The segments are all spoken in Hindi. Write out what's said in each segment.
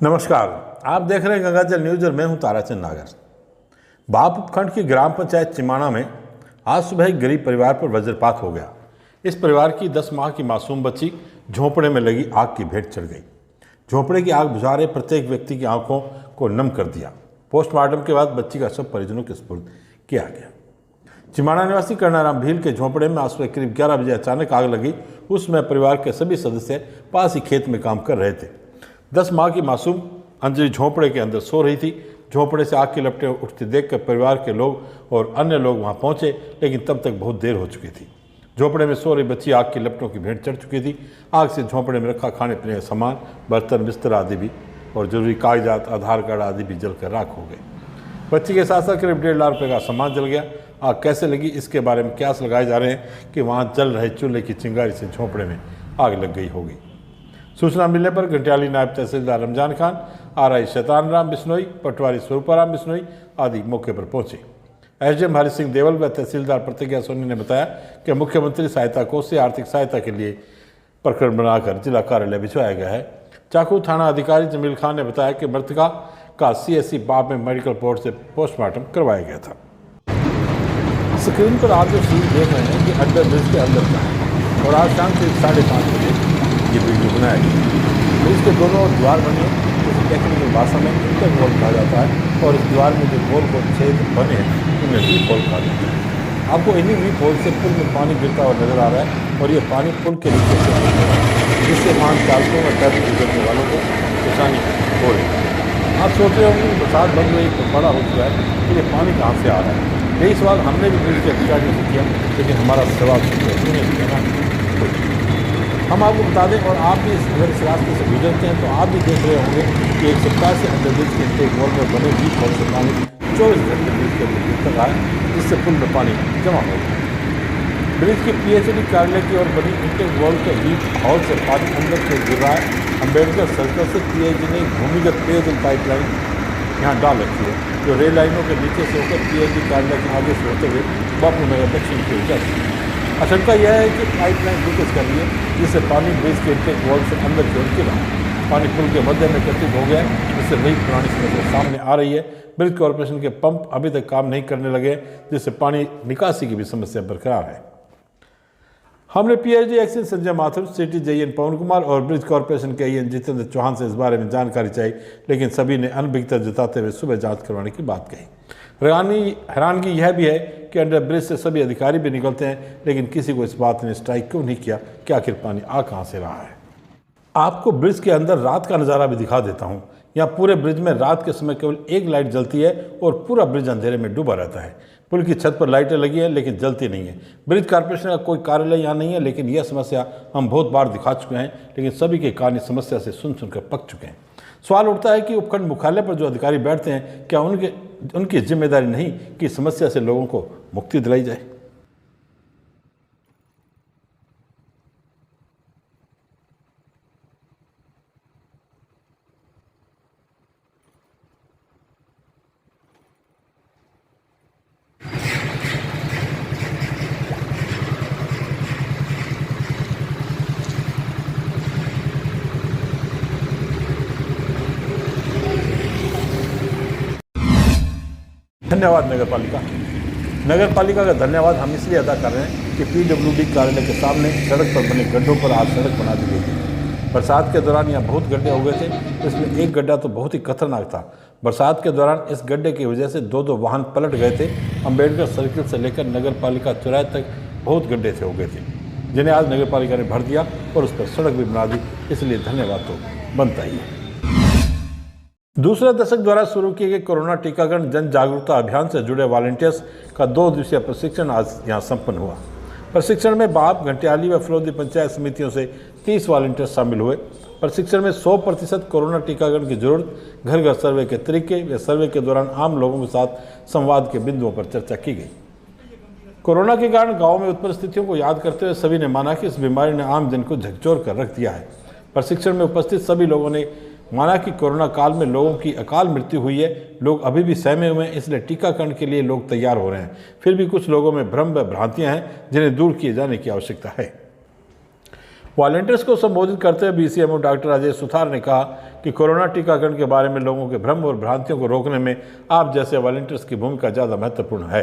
नमस्कार, आप देख रहे हैं गंगाजल न्यूज और मैं हूं ताराचंद नागर। बाप उपखंड की ग्राम पंचायत चिमाना में आज सुबह एक गरीब परिवार पर वज्रपात हो गया। इस परिवार की 10 माह की मासूम बच्ची झोंपड़े में लगी आग की भेंट चढ़ गई। झोंपड़े की आग बुझा रहे प्रत्येक व्यक्ति की आंखों को नम कर दिया। पोस्टमार्टम के बाद बच्ची का शव परिजनों के सुपुर्द किया गया। चिमाना निवासी कर्णाराम भील के झोंपड़े में आज सुबह करीब 11 बजे अचानक आग लगी। उस समय परिवार के सभी सदस्य पास ही खेत में काम कर रहे थे। 10 माह की मासूम अंजलि झोंपड़े के अंदर सो रही थी। झोंपड़े से आग की लपटें उठती देखकर परिवार के लोग और अन्य लोग वहां पहुंचे, लेकिन तब तक बहुत देर हो चुकी थी। झोंपड़े में सो रही बच्ची आग की लपटों की भेंट चढ़ चुकी थी। आग से झोंपड़े में रखा खाने पीने का सामान, बर्तन, बिस्तर आदि भी और जरूरी कागजात, आधार कार्ड आदि भी जलकर राख हो गए। बच्ची के साथ साथ करीब 1.5 लाख रुपये का सामान जल गया। आग कैसे लगी, इसके बारे में कयास लगाए जा रहे हैं कि वहाँ जल रहे चूल्हे की चिंगारी से झोंपड़े में आग लग गई होगी। सूचना मिलने पर घंटियाली नायब तहसीलदार रमजान खान, आरआई शैतान राम बिश्नोई, पटवारी स्वरूपाराम बिश्नोई आदि मौके पर पहुंचे। एसडीएम हरि सिंह देवल व तहसीलदार प्रतिज्ञा सोनी ने बताया कि मुख्यमंत्री सहायता कोष से आर्थिक सहायता के लिए प्रकरण बनाकर जिला कार्यालय भिजवाया गया है। चाकू थाना अधिकारी जमील खान ने बताया कि मृतका का CSC बाप में मेडिकल बोर्ड से पोस्टमार्टम करवाया गया था। स्क्रीन पर आप जो सीन देख रहे हैं कि अंडर ब्रिज के अंदर का है और आज शाम करीब 5:30 बजे ये वीडियो बनाया गया। ब्रिज के दोनों ओर दीवार बनी है, जिसे टेक्निकल भाषा में इंटर वॉल कहा जाता है, और इस दीवार में जो गोल गोल छेद बने हैं उन्हें वीप होल कहा जाता है। आपको इन्हीं वीप होल से पुल में पानी गिरता हुआ नजर आ रहा है और ये पानी पुल के नीचे से गिर रहा है, जिससे वाहन चालकों व ट्रैफिक गुजरने वालों को परेशानी हो रही है। आप सोच रहे होंगे बरसात बंद हुई तो बड़ा हो चुका है, तो ये पानी कहाँ से आ रहा है। यही सवाल हमने भी ब्रिज के अधिकारियों से किया, लेकिन हमारा सवाल सुनने देना। हम आपको बता दें, और आप भी अगर इस रास्ते से गुजरते हैं तो आप भी देख रहे होंगे कि एक सप्ताह से अंडर ब्रिज के इंटेक वॉल में बने वीप होल से पानी 24 घंटे ब्रिज के अंदर गिरता रहा है, जिससे पुल में पानी जमा हो गया। ब्रिज के PHD कार्यालय की ओर बनी इंटेक वॉल के वीप हॉल से पानी अंदर से गिर रहा है। अम्बेडकर सर्कल से PHD ने भूमिगत पेयजल पाइपलाइन यहाँ डाल रखी है, जो रेल लाइनों के नीचे से होकर PHD कार्यालय के आगे से होते हुए बापू नगर दक्षिण की ओर जाती है। आशंका यह है कि पाइपलाइन लीकेज कर रही है, जिससे पानी ब्रिज के इंटेक वॉल से अंदर की ओर गिर रहा है। पानी पुल के मध्य में एकत्रित हो गया है, जिससे वही पुरानी समस्या सामने आ रही है। ब्रिज कॉर्पोरेशन के पंप अभी तक काम नहीं करने लगे, जिससे पानी निकासी की भी समस्या बरकरार है। हमने PhD action Sanjay Mathur, city JN पवन कुमार और ब्रिज कॉर्पोरेशन के AN जितेंद्र चौहान से इस बारे में जानकारी चाहिए, लेकिन सभी ने अनभिज्ञता जताते हुए सुबह जांच करवाने की बात कही। हैरानगी यह भी है कि अंडर ब्रिज से सभी अधिकारी भी निकलते हैं, लेकिन किसी को इस बात ने स्ट्राइक क्यों नहीं किया कि आखिर पानी आ कहाँ से रहा है। आपको ब्रिज के अंदर रात का नज़ारा भी दिखा देता हूँ। यहाँ पूरे ब्रिज में रात के समय केवल एक लाइट जलती है और पूरा ब्रिज अंधेरे में डूबा रहता है। पुल की छत पर लाइटें लगी हैं, लेकिन जलती नहीं है। ब्रिज कॉर्पोरेशन का कोई कार्यालय यहाँ नहीं है, लेकिन यह समस्या हम बहुत बार दिखा चुके हैं, लेकिन सभी के कान इस समस्या से सुनकर पक चुके हैं। सवाल उठता है कि उपखंड मुख्यालय पर जो अधिकारी बैठते हैं, क्या उनकी जिम्मेदारी नहीं कि समस्या से लोगों को मुक्ति दिलाई जाए। धन्यवाद नगर पालिका का धन्यवाद हम इसलिए अदा कर रहे हैं कि PWD कार्यालय के सामने सड़क पर बने गड्ढों पर आज सड़क बना दी गई थी। बरसात के दौरान यहाँ बहुत गड्ढे हो गए थे, इसमें एक गड्ढा तो बहुत ही खतरनाक था। बरसात के दौरान इस गड्ढे की वजह से 2-2 वाहन पलट गए थे। अम्बेडकर सर्किल से लेकर नगर पालिका चौराहे तक बहुत गड्ढे हो गए थे, जिन्हें आज नगर पालिका ने भर दिया और उस पर सड़क भी बना दी, इसलिए धन्यवाद तो बनता ही है। दूसरे दशक द्वारा शुरू किए गए कोरोना टीकाकरण जन जागरूकता अभियान से जुड़े वॉलंटियर्स का 2 दिवसीय प्रशिक्षण आज यहाँ संपन्न हुआ। प्रशिक्षण में बाप, घंटियाली व फलोदी पंचायत समितियों से 30 वॉलंटियर्स शामिल हुए। प्रशिक्षण में 100% कोरोना टीकाकरण की जरूरत, घर घर सर्वे के तरीके व सर्वे के दौरान आम लोगों के साथ संवाद के बिंदुओं पर चर्चा की गई। कोरोना के कारण गाँव में उत्पन्न स्थितियों को याद करते हुए सभी ने माना कि इस बीमारी ने आम जन को झकझोर कर रख दिया है। प्रशिक्षण में उपस्थित सभी लोगों ने माना कि कोरोना काल में लोगों की अकाल मृत्यु हुई है, लोग अभी भी सहमे हुए हैं, इसलिए टीकाकरण के लिए लोग तैयार हो रहे हैं। फिर भी कुछ लोगों में भ्रम व भ्रांतियां हैं, जिन्हें दूर किए जाने की आवश्यकता है। वॉलंटियर्स को संबोधित करते हुए बीसीएमओ डॉक्टर राजेश सुथार ने कहा कि कोरोना टीकाकरण के बारे में लोगों के भ्रम और भ्रांतियों को रोकने में आप जैसे वॉलंटियर्स की भूमिका ज़्यादा महत्वपूर्ण है।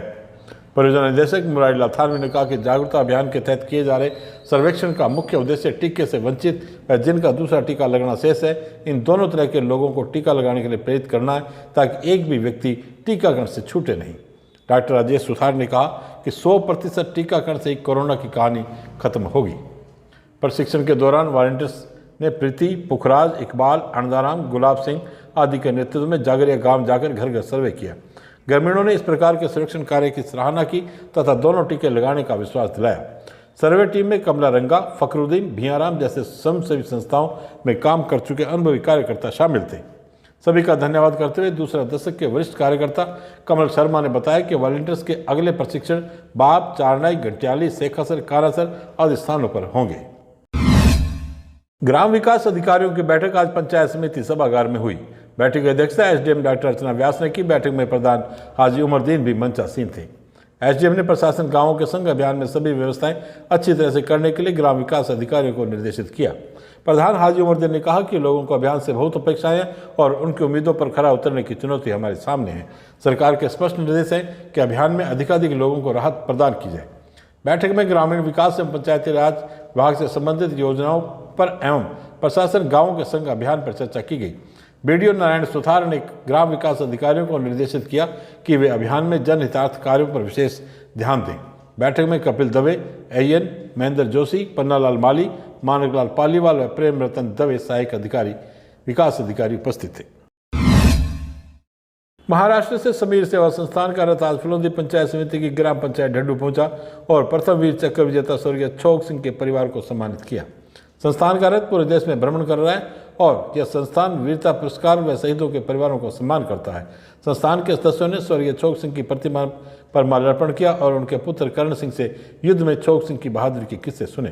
परियोजना निदेशक मुरारी लाल थानवी ने कहा कि जागरूकता अभियान के तहत किए जा रहे सर्वेक्षण का मुख्य उद्देश्य टीके से वंचित व जिनका दूसरा टीका लगना शेष है, इन दोनों तरह के लोगों को टीका लगाने के लिए प्रेरित करना है ताकि एक भी व्यक्ति टीकाकरण से छूटे नहीं। डॉक्टर राजेश सुथार ने कहा कि 100% टीकाकरण से ही कोरोना की कहानी खत्म होगी। प्रशिक्षण के दौरान वॉलंटियर्स ने प्रीति, पुखराज, इकबाल, अनदाराम, गुलाब सिंह आदि के नेतृत्व में जागरिया गांव जाकर घर घर सर्वे किया। ग्रामीणों ने इस प्रकार के संरक्षण कार्य की सराहना की तथा दोनों टीके लगाने का विश्वास दिलाया। सर्वे टीम में कमला रंगा, फखरुद्दीन, भियाराम जैसे स्वयंसेवी संस्थाओं में काम कर चुके अनुभवी कार्यकर्ता शामिल थे। सभी का धन्यवाद करते हुए दूसरा दशक के वरिष्ठ कार्यकर्ता कमल शर्मा ने बताया कि वॉलंटियर्स के अगले प्रशिक्षण बाप, चारनाई, घंटियाली, शेखासर, कारासर आदि स्थानों पर होंगे। ग्राम विकास अधिकारियों की बैठक आज पंचायत समिति सभागार में हुई। बैठक की अध्यक्षता एसडीएम डॉक्टर अर्चना व्यास ने की। बैठक में प्रधान हाजी उमरदीन भी मंचासीन थे। एसडीएम ने प्रशासन गांवों के संग अभियान में सभी व्यवस्थाएं अच्छी तरह से करने के लिए ग्राम विकास अधिकारियों को निर्देशित किया। प्रधान हाजी उमरदीन ने कहा कि लोगों को अभियान से बहुत अपेक्षाएं हैं और उनकी उम्मीदों पर खरा उतरने की चुनौती हमारे सामने है। सरकार के स्पष्ट निर्देश हैं कि अभियान में अधिकाधिक लोगों को राहत प्रदान की जाए। बैठक में ग्रामीण विकास एवं पंचायती राज विभाग से संबंधित योजनाओं पर एवं प्रशासन गांवों के संग अभियान पर चर्चा की गई। बीडीओ नारायण सुथार ने ग्राम विकास अधिकारियों को निर्देशित किया कि वे अभियान में जनहितार्थ कार्यों पर विशेष ध्यान दें। बैठक में कपिल दवे, एएन, महेंद्र जोशी, पन्नालाल माली, मानकलाल पालीवाल व प्रेम रतन दवे सहायक अधिकारी विकास अधिकारी उपस्थित थे। महाराष्ट्र से समीर सेवा संस्थान का रथ आज फुलौदी पंचायत समिति की ग्राम पंचायत ढड्डू पहुंचा और प्रथम वीर चक्र विजेता स्वर्गीय छोक सिंह के परिवार को सम्मानित किया। संस्थान का रथ पूरे देश में भ्रमण कर रहा है और यह संस्थान वीरता पुरस्कार व शहीदों के परिवारों को सम्मान करता है। संस्थान के सदस्यों ने स्वर्गीय छोक सिंह की प्रतिमा पर माल्यार्पण किया और उनके पुत्र कर्ण सिंह से युद्ध में छोक सिंह की बहादुरी के किस्से सुने।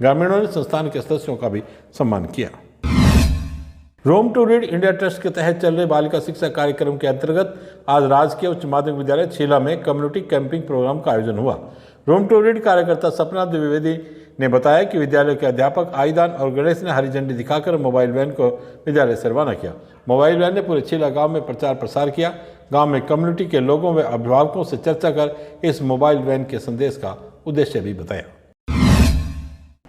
ग्रामीणों ने संस्थान के सदस्यों का भी सम्मान किया। रोम टू रीड इंडिया ट्रस्ट के तहत चल रहे बालिका शिक्षा कार्यक्रम के अंतर्गत आज राजकीय उच्च माध्यमिक विद्यालय छीला में कम्युनिटी कैंपिंग प्रोग्राम का आयोजन हुआ। रोम टू रीड कार्यकर्ता सपना द्विवेदी ने बताया कि विद्यालय के अध्यापक आईदान और गणेश ने हरी झंडी दिखाकर मोबाइल वैन को विद्यालय से रवाना किया। मोबाइल वैन ने पूरे छीला गांव में प्रचार प्रसार किया। गांव में कम्युनिटी के लोगों व अभिभावकों से चर्चा कर इस मोबाइल वैन के संदेश का उद्देश्य भी बताया।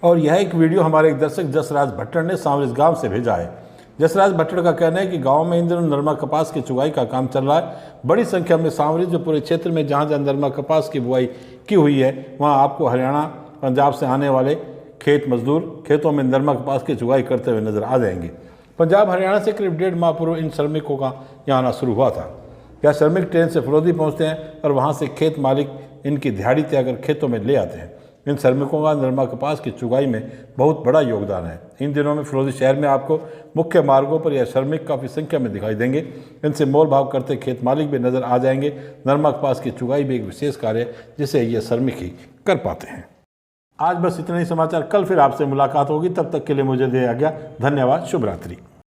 और यह एक वीडियो हमारे एक दर्शक जसराज भट्टर ने सांवरिस गांव से भेजा है। जसराज भट्टर का कहना है कि गांव में इन दिनों नरमा कपास की चुगाई का काम चल रहा है। बड़ी संख्या में सांवरिस जो पूरे क्षेत्र में जहां जहां नरमा कपास की बुआई की हुई है वहां आपको हरियाणा, पंजाब से आने वाले खेत मजदूर खेतों में नरमा कपास की चुगाई करते हुए नजर आ जाएंगे। पंजाब हरियाणा से करीब 1.5 माह पूर्व इन श्रमिकों का यहाँ आना शुरू हुआ था। यह श्रमिक ट्रेन से फुलौदी पहुँचते हैं और वहाँ से खेत मालिक इनकी दिहाड़ी तय कर खेतों में ले आते हैं। इन श्रमिकों का नरमा कपास की चुगाई में बहुत बड़ा योगदान है। इन दिनों में फुलौदी शहर में आपको मुख्य मार्गों पर यह श्रमिक काफ़ी संख्या में दिखाई देंगे। इनसे मोल भाव करते खेत मालिक भी नजर आ जाएंगे। नरमा कपास की चुगाई भी एक विशेष कार्य है जिसे ये श्रमिक ही कर पाते हैं। आज बस इतना ही समाचार। कल फिर आपसे मुलाकात होगी। तब तक के लिए मुझे दे आज्ञा। धन्यवाद। शुभ रात्रि।